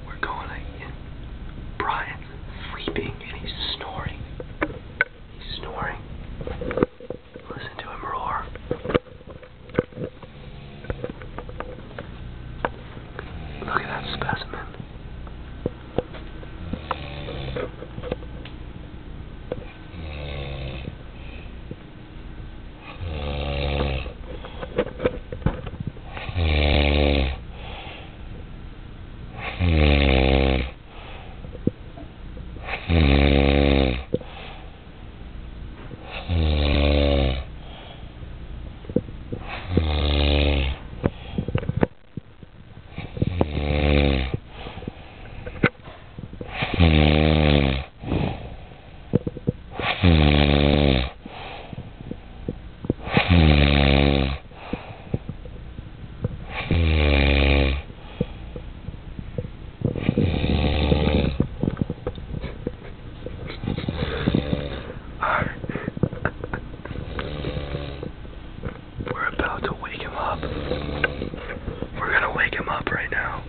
We're going again. Brian's sleeping and he's snoring. He's snoring. Listen to him roar. Look at that specimen. We're about to wake him up. We're gonna wake him up right now.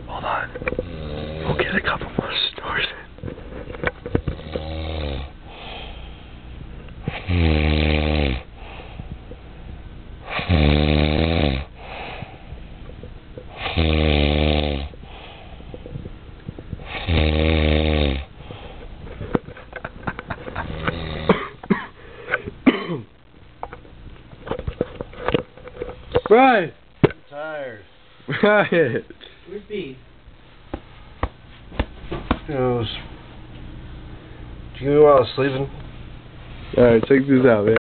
Hold on. We'll get a couple more snores Brian! I'm tired. Brian! Where's B? Goes. Do you know while I was sleeping? Alright, check this out, man.